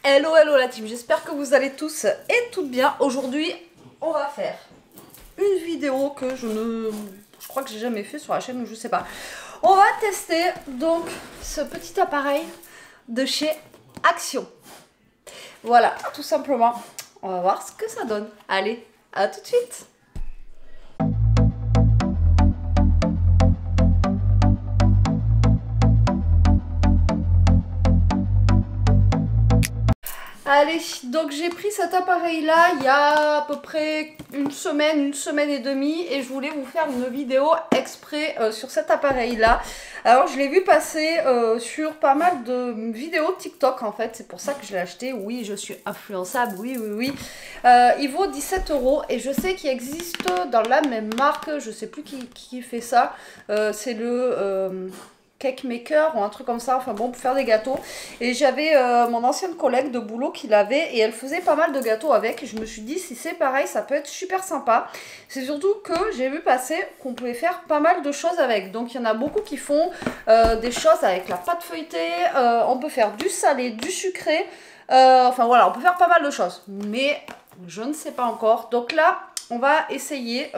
Hello, hello la team, j'espère que vous allez tous et toutes bien. Aujourd'hui, on va faire une vidéo que je crois que j'ai jamais fait sur la chaîne ou je sais pas. On va tester donc ce petit appareil de chez Action. Voilà, tout simplement. On va voir ce que ça donne. Allez, à tout de suite. Allez, donc j'ai pris cet appareil là il y a à peu près une semaine et demie et je voulais vous faire une vidéo exprès sur cet appareil là. Alors je l'ai vu passer sur pas mal de vidéos TikTok en fait, c'est pour ça que je l'ai acheté. Oui, je suis influençable, oui. Il vaut 17 € et je sais qu'il existe dans la même marque, je sais plus qui fait ça, c'est le... Cake maker ou un truc comme ça, enfin bon, pour faire des gâteaux. Et j'avais mon ancienne collègue de boulot qui l'avait et elle faisait pas mal de gâteaux avec. Et je me suis dit, si c'est pareil, ça peut être super sympa. C'est surtout que j'ai vu passer qu'on pouvait faire pas mal de choses avec. Donc il y en a beaucoup qui font des choses avec la pâte feuilletée. On peut faire du salé, du sucré. Enfin voilà, on peut faire pas mal de choses. Mais je ne sais pas encore. Donc là... on va essayer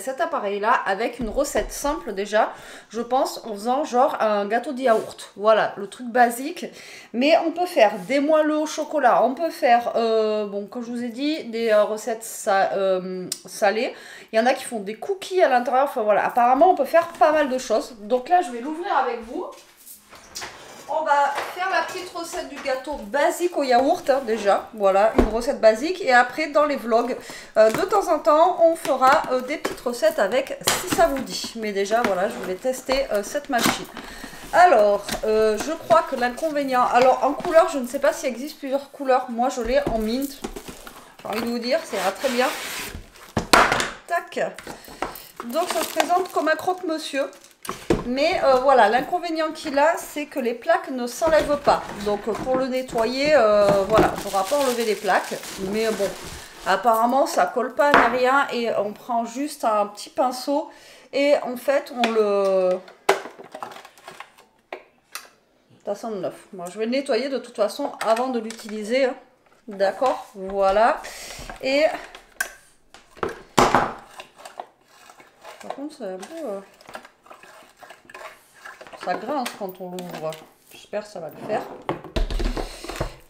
cet appareil-là avec une recette simple déjà, je pense, en faisant genre un gâteau de yaourt. Voilà, le truc basique. Mais on peut faire des moelleux au chocolat, on peut faire, bon, comme je vous ai dit, des recettes salées. Il y en a qui font des cookies à l'intérieur. Enfin voilà, apparemment, on peut faire pas mal de choses. Donc là, je vais l'ouvrir avec vous. On va faire la petite recette du gâteau basique au yaourt, hein, déjà. Voilà, une recette basique. Et après, dans les vlogs, de temps en temps, on fera des petites recettes avec, si ça vous dit. Mais déjà, voilà, je voulais tester cette machine. Alors, je crois que l'inconvénient... Alors, en couleur, je ne sais pas s'il existe plusieurs couleurs. Moi, je l'ai en mint. J'ai envie de vous dire, ça ira très bien. Tac. Donc, ça se présente comme un croque-monsieur. Mais voilà, l'inconvénient qu'il a, c'est que les plaques ne s'enlèvent pas. Donc pour le nettoyer, voilà, il ne faudra pas enlever les plaques. Mais bon, apparemment ça colle pas ni rien et on prend juste un petit pinceau et en fait on le... Ça sonne neuf. Moi je vais le nettoyer de toute façon avant de l'utiliser. Hein. D'accord, voilà. Et... par contre c'est un peu... ça grince quand on l'ouvre. J'espère que ça va le faire.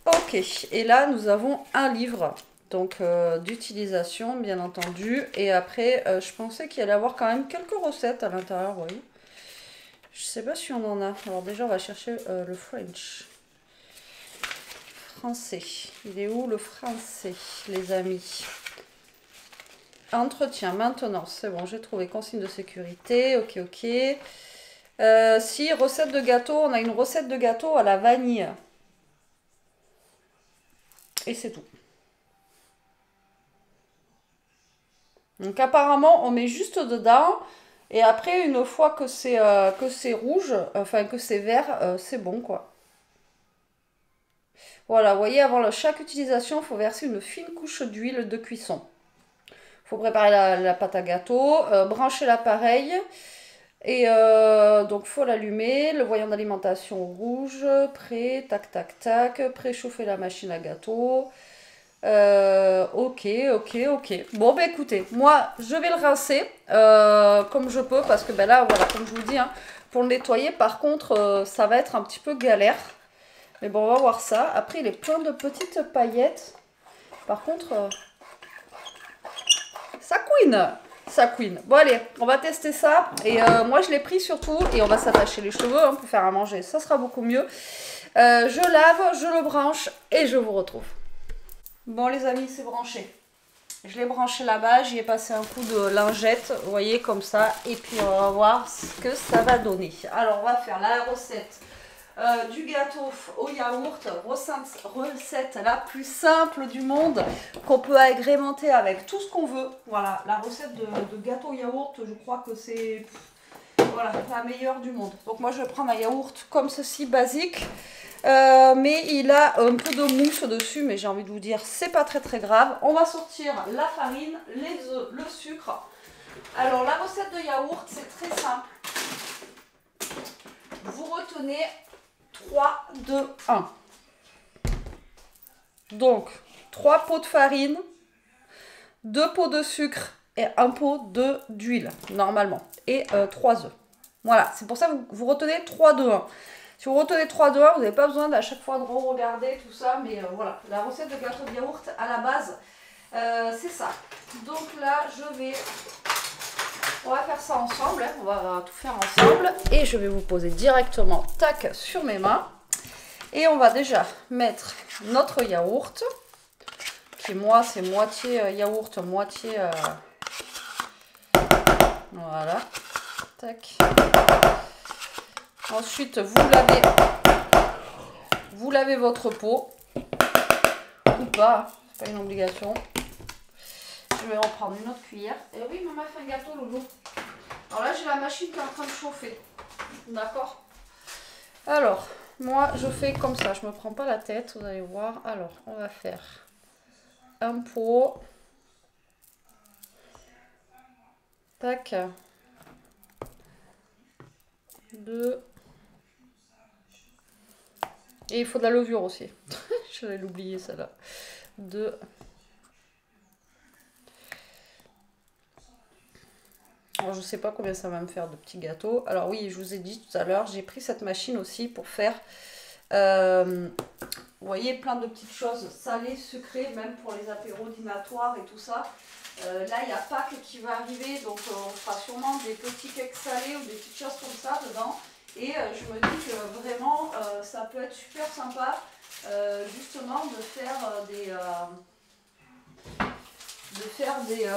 Ok, et là nous avons un livre donc d'utilisation bien entendu. Et après je pensais qu'il allait y avoir quand même quelques recettes à l'intérieur, vous voyez. Je sais pas si on en a. Alors déjà on va chercher le French. Français. Il est où le français, les amis? Entretien, maintenance, c'est bon, j'ai trouvé consigne de sécurité. Ok. Si, recette de gâteau, on a une recette de gâteau à la vanille. Et c'est tout. Donc apparemment, on met juste dedans. Et après, une fois que c'est rouge, enfin que c'est vert, c'est bon quoi. Voilà, vous voyez, avant chaque utilisation, il faut verser une fine couche d'huile de cuisson. Il faut préparer la pâte à gâteau, brancher l'appareil. Et donc il faut l'allumer, le voyant d'alimentation rouge, prêt, tac, préchauffer la machine à gâteau. Ok. Bon bah écoutez, moi je vais le rincer comme je peux parce que ben là voilà, comme je vous dis, hein, pour le nettoyer par contre ça va être un petit peu galère. Mais bon on va voir ça. Après il est plein de petites paillettes. Par contre ça couine. Ça couine. Bon allez, on va tester ça. Et moi je l'ai pris surtout. Et on va s'attacher les cheveux hein, pour faire à manger. Ça sera beaucoup mieux. Je lave, je le branche et je vous retrouve. Bon les amis, c'est branché. Je l'ai branché là-bas. J'y ai passé un coup de lingette. Vous voyez comme ça. Et puis on va voir ce que ça va donner. Alors on va faire la recette. Du gâteau au yaourt, recette la plus simple du monde qu'on peut agrémenter avec tout ce qu'on veut. Voilà, la recette de gâteau au yaourt, je crois que c'est voilà, la meilleure du monde. Donc moi je vais prendre un yaourt comme ceci, basique, mais il a un peu de mousse dessus, mais j'ai envie de vous dire, c'est pas très grave. On va sortir la farine, les œufs, le sucre. Alors la recette de yaourt, c'est très simple. Vous retenez 3, 2, 1. Donc, 3 pots de farine, 2 pots de sucre et 1 pot d'huile, normalement. Et 3 œufs. Voilà, c'est pour ça que vous retenez 3, 2, 1. Si vous retenez 3, 2, 1, vous n'avez pas besoin d'à chaque fois de regarder tout ça. Mais voilà, la recette de gâteau de yaourt à la base, c'est ça. Donc là, on va faire ça ensemble. Hein. On va tout faire ensemble. Et je vais vous poser directement, tac, sur mes mains. Et on va déjà mettre notre yaourt. Qui, moi, c'est moitié yaourt, moitié... Voilà. Tac. Ensuite, vous lavez votre pot. Ou pas, c'est pas une obligation. Je vais reprendre une autre cuillère. Et oui, maman fait un gâteau, Loulou. Alors là, j'ai la machine qui est en train de chauffer. D'accord? Alors, moi, je fais comme ça. Je me prends pas la tête, vous allez voir. Alors, on va faire un pot. Tac. 2. Et il faut de la levure aussi. Je vais l'oublier, celle-là. 2. Alors, je sais pas combien ça va me faire de petits gâteaux. Alors oui, je vous ai dit tout à l'heure, j'ai pris cette machine aussi pour faire, vous voyez, plein de petites choses salées, sucrées, même pour les apéros dînatoires et tout ça. Là, il y a Pâques qui va arriver, donc on fera sûrement des petits cakes salés ou des petites choses comme ça dedans. Et je me dis que vraiment, ça peut être super sympa, justement, de faire des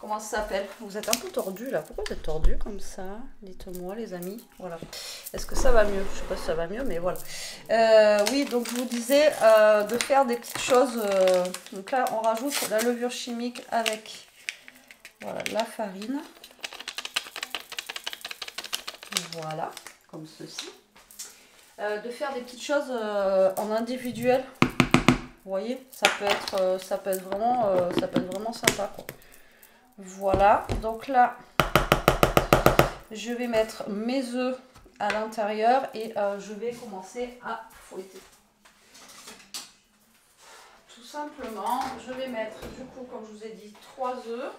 comment ça s'appelle? Vous êtes un peu tordu là. Pourquoi vous êtes tordu comme ça? Dites-moi les amis. Voilà. Est-ce que ça va mieux? Je sais pas si ça va mieux, mais voilà. Oui, donc je vous disais de faire des petites choses. Donc là, on rajoute la levure chimique avec voilà, la farine. Voilà, comme ceci. De faire des petites choses en individuel. Vous voyez, ça peut être vraiment sympa, quoi. Voilà, donc là, je vais mettre mes œufs à l'intérieur et je vais commencer à fouetter. Tout simplement, je vais mettre, du coup, comme je vous ai dit, 3 œufs.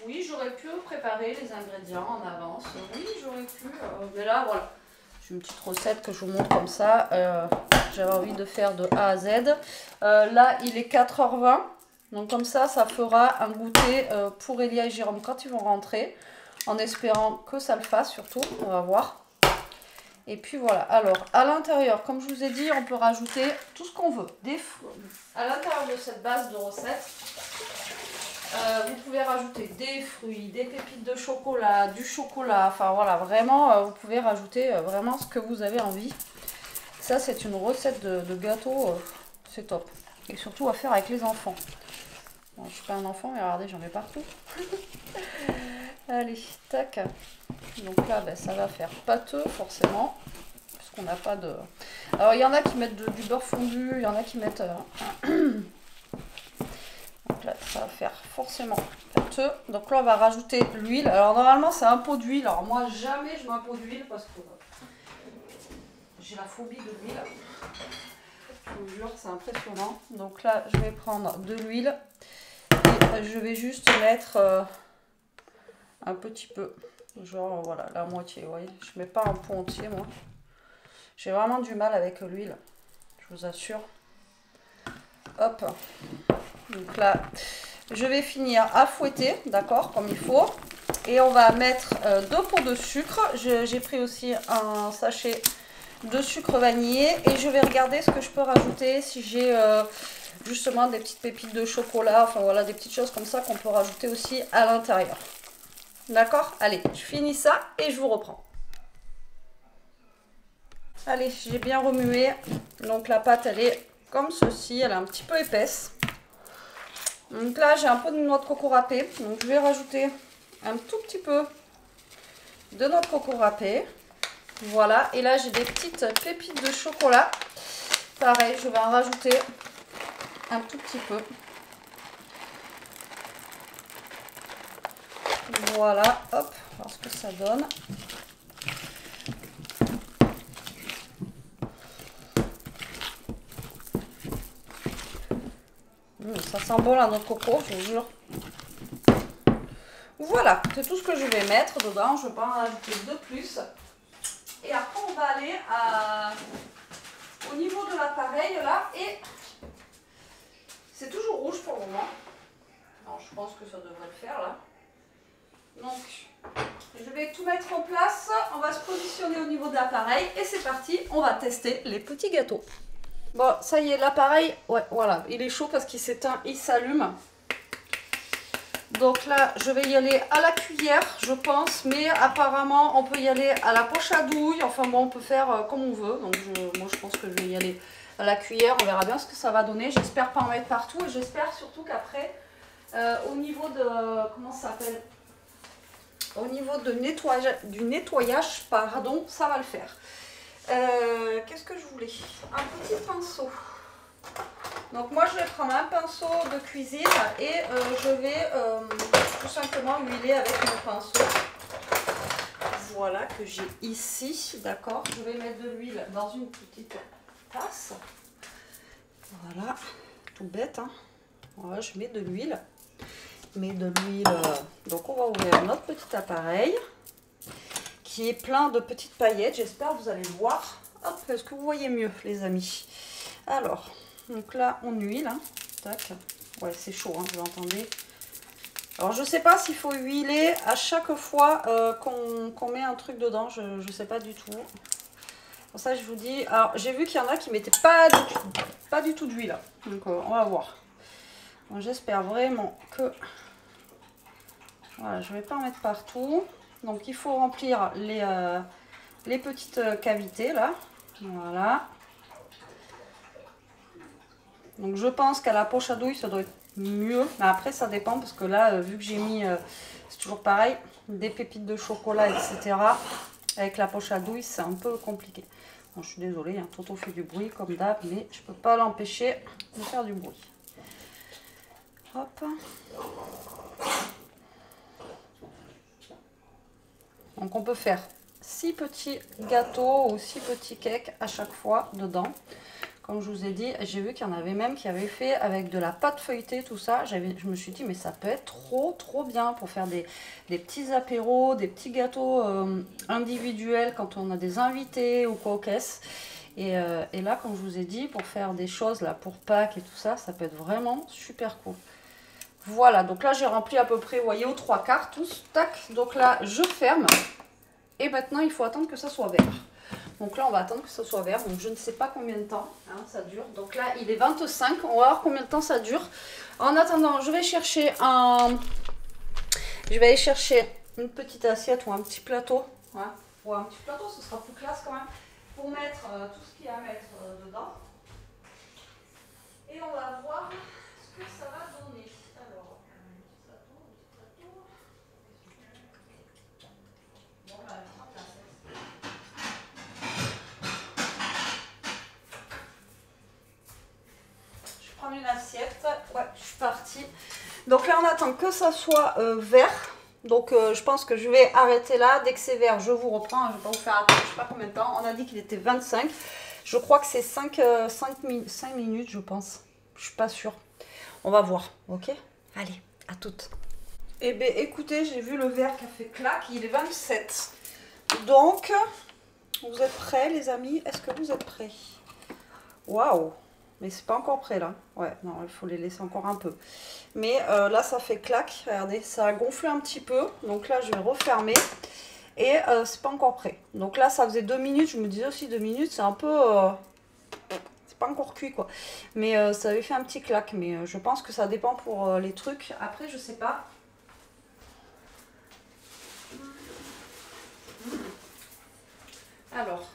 Oui, j'aurais pu préparer les ingrédients en avance. Oui, j'aurais pu. Mais là, voilà. J'ai une petite recette que je vous montre comme ça. J'avais envie de faire de A à Z. Là, il est 4h20. Donc comme ça fera un goûter pour Elia et Jérôme quand ils vont rentrer. En espérant que ça le fasse surtout. On va voir. Et puis voilà. Alors, à l'intérieur, comme je vous ai dit, on peut rajouter tout ce qu'on veut. À l'intérieur de cette base de recette. Vous pouvez rajouter des fruits, des pépites de chocolat, du chocolat, enfin voilà, vraiment, vous pouvez rajouter vraiment ce que vous avez envie. Ça, c'est une recette de gâteau, c'est top. Et surtout à faire avec les enfants. Bon, je suis pas un enfant, mais regardez, j'en mets partout. Allez, tac. Donc là, ben, ça va faire pâteux, forcément, puisqu'on n'a pas de... Alors, il y en a qui mettent du beurre fondu, il y en a qui mettent... Donc là, ça va faire forcément pâteux. Donc là, on va rajouter l'huile. Alors normalement, c'est un pot d'huile. Alors moi, jamais je mets un pot d'huile parce que j'ai la phobie de l'huile. Je vous jure, c'est impressionnant. Donc là, je vais prendre de l'huile et je vais juste mettre un petit peu. Genre, voilà, la moitié. Vous voyez, je mets pas un pot entier, moi. J'ai vraiment du mal avec l'huile, je vous assure. Hop. Donc là, je vais finir à fouetter, d'accord, comme il faut. Et on va mettre 2 pots de sucre. J'ai pris aussi un sachet de sucre vanillé. Et je vais regarder ce que je peux rajouter si j'ai justement des petites pépites de chocolat. Enfin voilà, des petites choses comme ça qu'on peut rajouter aussi à l'intérieur. D'accord? Allez, je finis ça et je vous reprends. Allez, j'ai bien remué. Donc la pâte, elle est comme ceci. Elle est un petit peu épaisse. Donc là, j'ai un peu de noix de coco râpée. Donc je vais rajouter un tout petit peu de noix de coco râpée. Voilà. Et là, j'ai des petites pépites de chocolat. Pareil, je vais en rajouter un tout petit peu. Voilà, hop, voir ce que ça donne. Ça sent bon la noix de coco, je vous jure. Voilà, c'est tout ce que je vais mettre dedans. Je ne vais pas en ajouter de plus. Et après, on va aller au niveau de l'appareil là. Et c'est toujours rouge pour le moment. Alors, je pense que ça devrait le faire là. Donc, je vais tout mettre en place. On va se positionner au niveau de l'appareil. Et c'est parti, on va tester les petits gâteaux. Bon, ça y est, l'appareil, ouais, voilà, il est chaud parce qu'il s'éteint, il s'allume. Donc là, je vais y aller à la cuillère, je pense, mais apparemment, on peut y aller à la poche à douille. Enfin bon, on peut faire comme on veut. Donc moi, je pense que je vais y aller à la cuillère. On verra bien ce que ça va donner. J'espère pas en mettre partout et j'espère surtout qu'après, au niveau de, comment ça s'appelle? Au niveau de du nettoyage, pardon, ça va le faire. Qu'est-ce que je voulais? Un petit pinceau. Donc moi je vais prendre un pinceau de cuisine et je vais tout simplement huiler avec mon pinceau. Voilà que j'ai ici, d'accord. Je vais mettre de l'huile dans une petite tasse. Voilà, tout bête, hein. Voilà, je mets de l'huile. Donc on va ouvrir notre petit appareil qui est plein de petites paillettes. J'espère que vous allez voir. Hop, est-ce que vous voyez mieux, les amis? Alors, donc là, on huile. Hein. Tac. Ouais, c'est chaud, hein, vous entendez. Alors, je ne sais pas s'il faut huiler à chaque fois qu'on met un truc dedans. Je ne sais pas du tout. Pour ça, je vous dis... Alors, j'ai vu qu'il y en a qui ne mettaient pas du tout d'huile. Donc, on va voir. J'espère vraiment que... Voilà, je ne vais pas en mettre partout. Donc, il faut remplir les petites cavités, là. Voilà. Donc, je pense qu'à la poche à douille, ça doit être mieux. Mais après, ça dépend parce que là, vu que j'ai mis, c'est toujours pareil, des pépites de chocolat, etc. Avec la poche à douille, c'est un peu compliqué. Bon, je suis désolée, hein, Toto fait du bruit comme d'hab, mais je ne peux pas l'empêcher de faire du bruit. Hop. Donc on peut faire 6 petits gâteaux ou 6 petits cakes à chaque fois dedans. Comme je vous ai dit, j'ai vu qu'il y en avait même qui avaient fait avec de la pâte feuilletée, tout ça. Je me suis dit, mais ça peut être trop bien pour faire des petits apéros, des petits gâteaux individuels quand on a des invités ou quoi aux caisses. Et là, comme je vous ai dit, pour faire des choses là pour Pâques et tout ça, ça peut être vraiment super cool. Voilà, donc là j'ai rempli à peu près, vous voyez, aux 3/4 tous, tac. Donc là, je ferme. Et maintenant, il faut attendre que ça soit vert. Donc là, on va attendre que ça soit vert. Donc je ne sais pas combien de temps hein, ça dure. Donc là, il est 25. On va voir combien de temps ça dure. En attendant, je vais chercher aller chercher une petite assiette ou un petit plateau. Ouais. Ou un petit plateau, ce sera plus classe quand même. Pour mettre tout ce qu'il y a à mettre dedans. Et on va voir ce que ça va donner. Alors, un petit plateau. Bon, bah, je prends une assiette. Ouais, je suis partie. Donc là, on attend que ça soit vert. Donc je pense que je vais arrêter là. Dès que c'est vert, je vous reprends. Je ne vais pas vous faire attendre, je ne sais pas combien de temps. On a dit qu'il était 25. Je crois que c'est 5 minutes, je pense. Je ne suis pas sûre. On va voir, ok? Allez, à toutes. Eh bien, écoutez, j'ai vu le vert qui a fait clac. Il est 27. Donc, vous êtes prêts, les amis? Est-ce que vous êtes prêts? Waouh! Mais c'est pas encore prêt là. Ouais, non, il faut les laisser encore un peu. Mais là, ça fait clac. Regardez, ça a gonflé un petit peu. Donc là, je vais refermer. Et c'est pas encore prêt. Donc là, ça faisait 2 minutes. Je me disais aussi 2 minutes, c'est un peu... c'est pas encore cuit quoi. Mais ça avait fait un petit clac. Mais je pense que ça dépend pour les trucs. Après, je sais pas. Alors,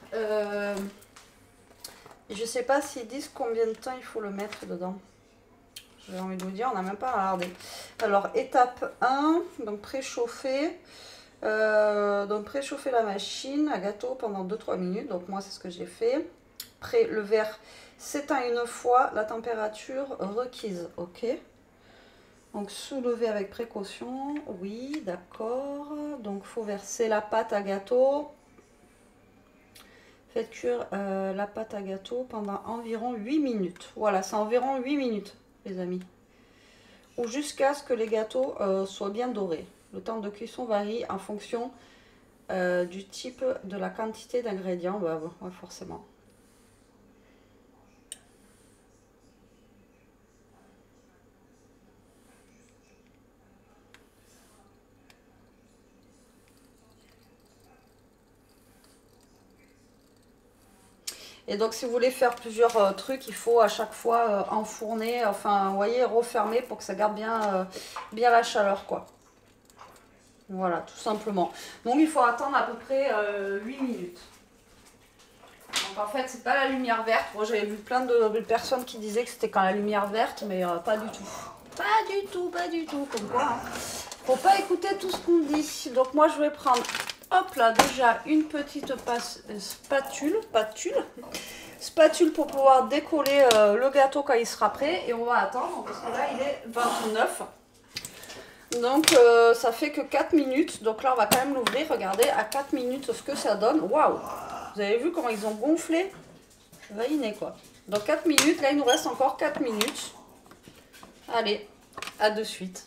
je sais pas s'ils disent combien de temps il faut le mettre dedans. J'ai envie de vous dire, on n'a même pas regardé. Alors, étape 1, donc préchauffer. Donc préchauffer la machine à gâteau pendant 2-3 minutes. Donc moi, c'est ce que j'ai fait. Après, le verre s'éteint une fois, la température requise. Ok. Donc soulever avec précaution, oui, d'accord. Donc il faut verser la pâte à gâteau. Faites cuire la pâte à gâteau pendant environ 8 minutes. Voilà, c'est environ 8 minutes, les amis. Ou jusqu'à ce que les gâteaux soient bien dorés. Le temps de cuisson varie en fonction du type de la quantité d'ingrédients. Bah, ouais, forcément. Et donc si vous voulez faire plusieurs trucs, il faut à chaque fois enfourner, enfin vous voyez, refermer pour que ça garde bien, bien la chaleur quoi. Voilà, tout simplement. Donc il faut attendre à peu près 8 minutes. Donc en fait c'est pas la lumière verte. Moi j'avais vu plein de personnes qui disaient que c'était quand la lumière verte, mais pas du tout. Pas du tout, comme quoi. Hein. Faut pas écouter tout ce qu'on dit. Donc moi je vais prendre, hop là, déjà une petite spatule pour pouvoir décoller le gâteau quand il sera prêt. Et on va attendre parce que là il est 29. Donc ça fait que 4 minutes. Donc là on va quand même l'ouvrir. Regardez à 4 minutes ce que ça donne. Waouh! Vous avez vu comment ils ont gonflé? Valiné quoi. Donc 4 minutes. Là il nous reste encore 4 minutes. Allez, à de suite.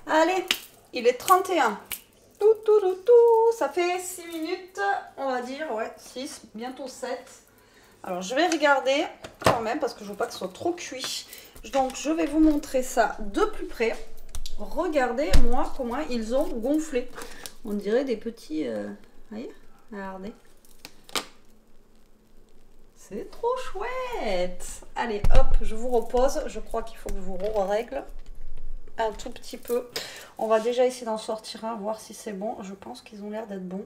Allez, il est 31. Ça fait 6 minutes, on va dire, ouais, 6, bientôt 7. Alors, je vais regarder quand même, parce que je ne veux pas que ce soit trop cuit. Donc, je vais vous montrer ça de plus près. Regardez, moi, comment ils ont gonflé. On dirait des petits... voyez, regardez. C'est trop chouette. Allez, hop, je vous repose. Je crois qu'il faut que je vous règle un tout petit peu. On va déjà essayer d'en sortir un, voir si c'est bon. Je pense qu'ils ont l'air d'être bons.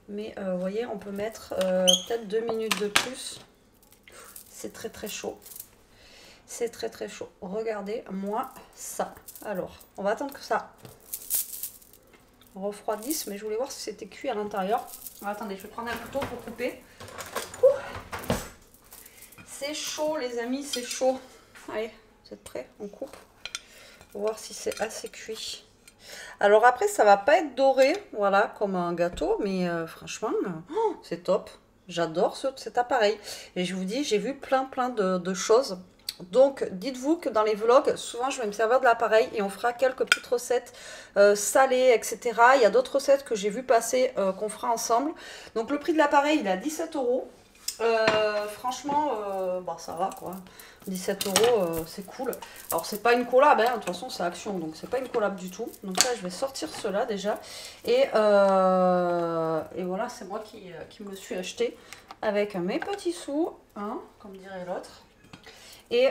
Mais vous voyez, on peut mettre peut-être 2 minutes de plus. C'est très très chaud. C'est très très chaud. Regardez-moi ça. Alors, on va attendre que ça refroidisse. Mais je voulais voir si c'était cuit à l'intérieur. Attendez, je vais prendre un couteau pour couper. C'est chaud les amis, c'est chaud. Allez, vous êtes prêts? On coupe. Pour voir si c'est assez cuit. Alors après, ça va pas être doré, voilà, comme un gâteau, mais franchement, c'est top. J'adore cet appareil. Et je vous dis, j'ai vu plein de choses. Donc, dites-vous que dans les vlogs, souvent, je vais me servir de l'appareil et on fera quelques petites recettes salées, etc. Il y a d'autres recettes que j'ai vu passer qu'on fera ensemble. Donc, le prix de l'appareil, il est à 17 €. Franchement, bah, ça va quoi. 17 €, c'est cool. Alors, c'est pas une collab, hein. De toute façon, c'est Action, donc c'est pas une collab du tout. Donc là, je vais sortir cela déjà. Et voilà, c'est moi qui me le suis acheté avec mes petits sous, hein, comme dirait l'autre. Et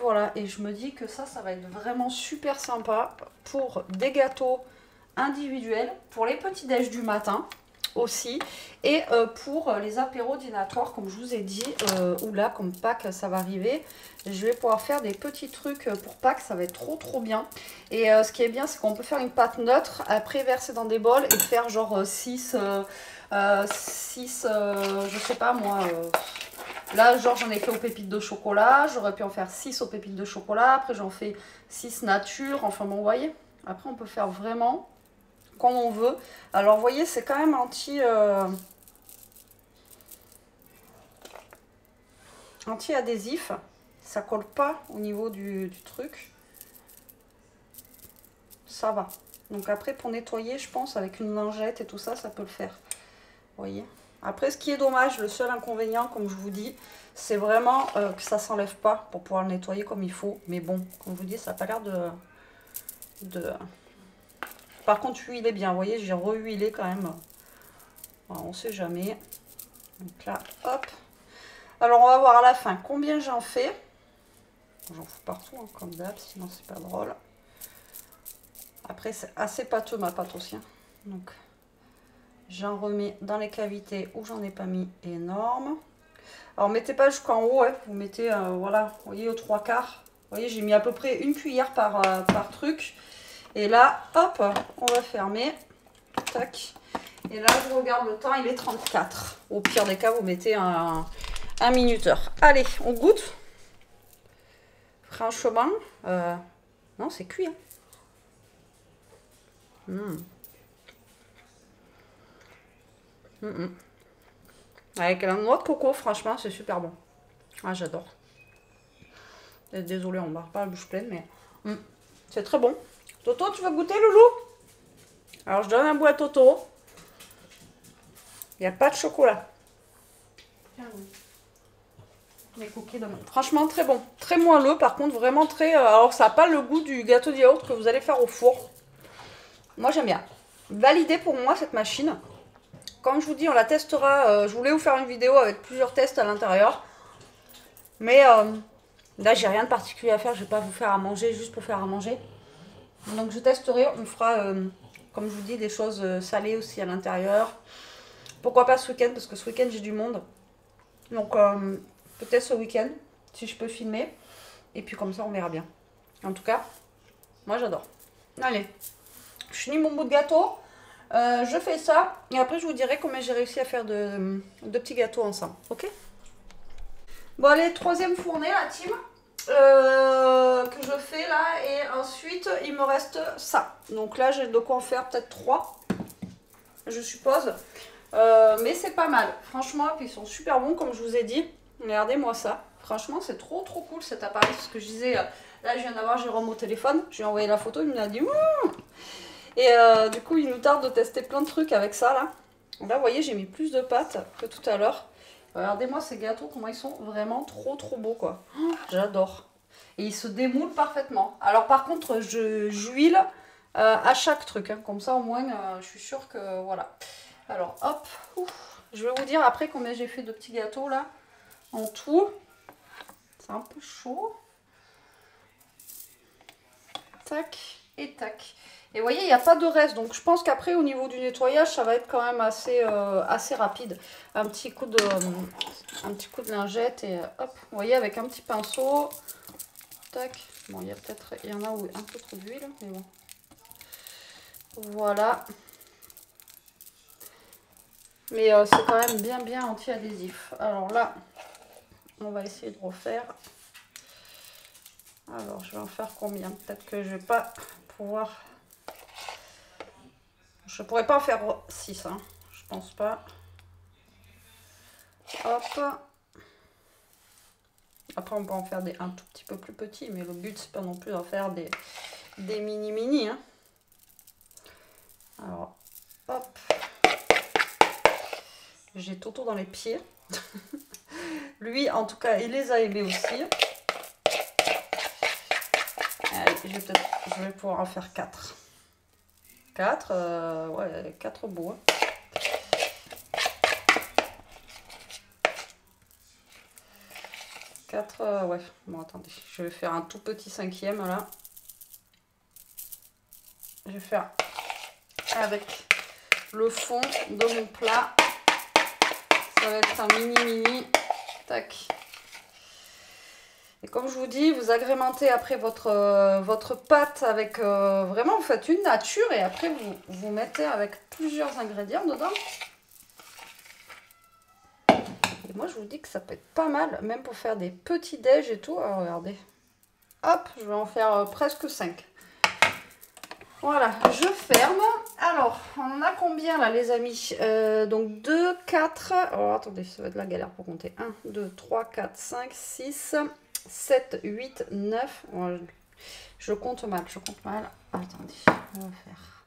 voilà, et je me dis que ça va être vraiment super sympa pour des gâteaux individuels, pour les petits déj du matin aussi, et pour les apéros dînatoires, comme je vous ai dit, ou là, comme Pâques, ça va arriver, je vais pouvoir faire des petits trucs pour Pâques, ça va être trop bien. Et ce qui est bien, c'est qu'on peut faire une pâte neutre, après verser dans des bols et faire genre 6, je sais pas moi... Là, genre, j'en ai fait aux pépites de chocolat. J'aurais pu en faire 6 aux pépites de chocolat. Après, j'en fais 6 nature. Enfin, bon, vous voyez. Après, on peut faire vraiment comme on veut. Alors, vous voyez, c'est quand même anti-adhésif. Ça colle pas au niveau du truc. Ça va. Donc, après, pour nettoyer, je pense, avec une lingette et tout ça, ça peut le faire. Vous voyez ? Après, ce qui est dommage, le seul inconvénient, comme je vous dis, c'est vraiment que ça ne s'enlève pas pour pouvoir le nettoyer comme il faut. Mais bon, comme je vous dis, ça n'a pas l'air de... Par contre, huiler bien. Vous voyez, j'ai rehuilé quand même. Alors, on ne sait jamais. Donc là, hop. Alors, on va voir à la fin combien j'en fais. J'en fous partout, hein, comme d'hab, sinon c'est pas drôle. Après, c'est assez pâteux, ma pâte aussi. Hein. Donc... J'en remets dans les cavités où j'en ai pas mis énorme. Alors, mettez pas jusqu'en haut, hein. Vous mettez, voilà, vous voyez, aux 3/4. Vous voyez, j'ai mis à peu près une cuillère par truc. Et là, hop, on va fermer. Tac. Et là, je regarde le temps, il est 34. Au pire des cas, vous mettez un minuteur. Allez, on goûte. Franchement, Non, c'est cuit. Hein. Avec la noix de coco, franchement, c'est super bon. Ah, j'adore. Désolée, on ne barre pas la bouche pleine, mais c'est très bon. Toto, tu veux goûter, Loulou? Alors, je donne un bout à Toto. Il n'y a pas de chocolat. Les cookies de menthe. Franchement, très bon. Très moelleux, par contre, vraiment très... alors, ça n'a pas le goût du gâteau de yaourt que vous allez faire au four. Moi, j'aime bien. Validé pour moi, cette machine. Comme je vous dis, on la testera. Je voulais vous faire une vidéo avec plusieurs tests à l'intérieur. Mais là, j'ai rien de particulier à faire. Je ne vais pas vous faire à manger juste pour faire à manger. Donc, je testerai. On fera, comme je vous dis, des choses salées aussi à l'intérieur. Pourquoi pas ce week-end? Parce que ce week-end, j'ai du monde. Donc, peut-être ce week-end, si je peux filmer. Et puis, comme ça, on verra bien. En tout cas, moi, j'adore. Allez, je finis mon bout de gâteau. Je fais ça. Et après, je vous dirai combien j'ai réussi à faire de petits gâteaux ensemble. Ok? Bon, allez, troisième fournée, la team. Que je fais là. Et ensuite, il me reste ça. Donc là, j'ai de quoi en faire peut-être 3. Je suppose. Mais c'est pas mal. Franchement, puis ils sont super bons, comme je vous ai dit. Regardez-moi ça. Franchement, c'est trop cool cet appareil. C'est ce que je disais. Là, je viens d'avoir Jérôme au téléphone. Je lui ai envoyé la photo. Il m'a dit... Et du coup, il nous tarde de tester plein de trucs avec ça, là. Là, vous voyez, j'ai mis plus de pâtes que tout à l'heure. Regardez-moi ces gâteaux, comment ils sont vraiment trop beaux, quoi. Oh, j'adore. Et ils se démoulent parfaitement. Alors, par contre, j'huile à chaque truc. Hein. Comme ça, au moins, je suis sûre que... Voilà. Alors, hop. Ouf. Je vais vous dire après combien j'ai fait de petits gâteaux, là. En tout. C'est un peu chaud. Tac et tac. Et vous voyez, il n'y a pas de reste. Donc, je pense qu'après, au niveau du nettoyage, ça va être quand même assez rapide. Un petit coup de lingette et hop. Vous voyez, avec un petit pinceau. Tac. Bon, il y en a où un peu trop d'huile. Mais bon. Voilà. Mais c'est quand même bien anti-adhésif. Alors là, on va essayer de refaire. Alors, je vais en faire combien? Peut-être que je vais pas pouvoir... Je pourrais pas en faire 6, hein. Je pense pas. Hop. Après, on peut en faire un tout petit peu plus petits, mais le but, c'est pas non plus d'en faire des mini. Hein. Alors, hop. J'ai Toto dans les pieds. Lui, en tout cas, il les a aimés aussi. Allez, je vais pouvoir en faire 4. 4, ouais, 4 beaux. Hein. Ouais. Bon, attendez. Je vais faire un tout petit 5e, là. Je vais faire avec le fond de mon plat. Ça va être un mini. Tac. Et comme je vous dis, vous agrémentez après votre pâte avec... vraiment, vous faites une nature et après, vous mettez avec plusieurs ingrédients dedans. Et moi, je vous dis que ça peut être pas mal, même pour faire des petits déj et tout. Alors, regardez. Hop, je vais en faire presque 5. Voilà, je ferme. Alors, on en a combien là, les amis? Donc 2, 4... Oh, attendez, ça va être la galère pour compter. 1, 2, 3, 4, 5, 6... 7, 8, 9. Oh, je compte mal, Attendez, on va faire.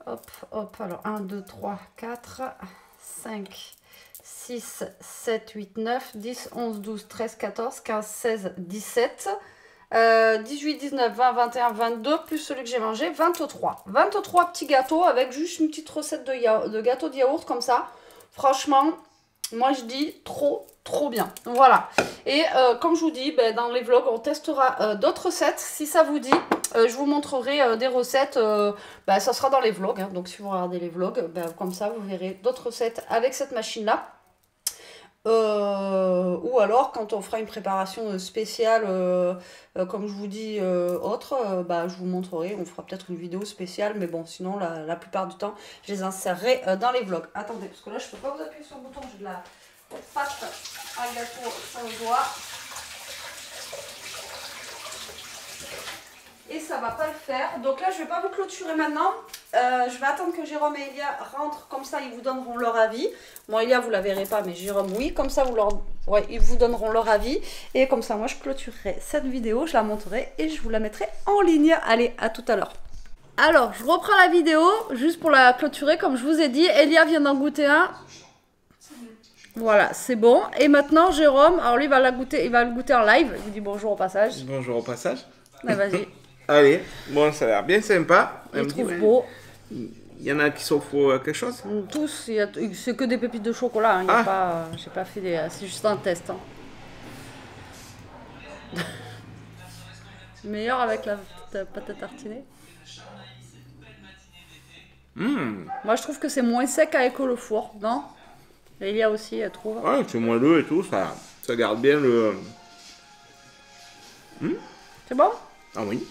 Hop. Alors, 1, 2, 3, 4, 5, 6, 7, 8, 9, 10, 11, 12, 13, 14, 15, 16, 17, 18, 19, 20, 21, 22, plus celui que j'ai mangé, 23. 23 petits gâteaux avec juste une petite recette de gâteau de yaourt comme ça. Franchement, moi je dis trop bien. Voilà. Et comme je vous dis, ben, dans les vlogs, on testera d'autres recettes. Si ça vous dit, je vous montrerai des recettes. Ben, ça sera dans les vlogs. Hein. Donc si vous regardez les vlogs, ben, comme ça, vous verrez d'autres recettes avec cette machine-là. Ou alors quand on fera une préparation spéciale, comme je vous dis, autre, bah, je vous montrerai. On fera peut-être une vidéo spéciale. Mais bon, sinon, la plupart du temps, je les insérerai dans les vlogs. Attendez, parce que là, je ne peux pas vous appuyer sur le bouton. J'ai de la pâte à gâteau sur le doigt. et ça va pas le faire. Donc là, je vais pas vous clôturer maintenant. Je vais attendre que Jérôme et Elia rentrent, comme ça ils vous donneront leur avis. Bon, Elia, vous la verrez pas, mais Jérôme, oui. Comme ça, ils vous donneront leur avis. Et comme ça, moi, je clôturerai cette vidéo, je la monterai et je vous la mettrai en ligne. Allez, à tout à l'heure. Alors, je reprends la vidéo, juste pour la clôturer, comme je vous ai dit. Elia vient d'en goûter un. Voilà, c'est bon. Et maintenant, Jérôme, alors lui, il va le goûter en live. Je vous dis bonjour au passage. Bonjour au passage. Mais vas-y. Allez, bon, ça a l'air bien sympa. Il trouve beau. Il y en a qui s'offrent quelque chose? Tous, c'est que des pépites de chocolat. Hein. J'ai pas fait c'est juste un test. Hein. Meilleur avec la pâte à tartiner. Moi, je trouve que c'est moins sec avec le four, non? Et il y a aussi, elle trouve. Ouais, c'est moelleux et tout, ça garde bien le... C'est bon? Ah oui.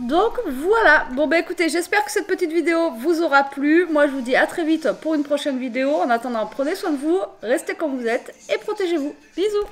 Donc voilà, bon bah écoutez, j'espère que cette petite vidéo vous aura plu. Moi je vous dis à très vite pour une prochaine vidéo. En attendant, prenez soin de vous, restez comme vous êtes et protégez-vous. Bisous!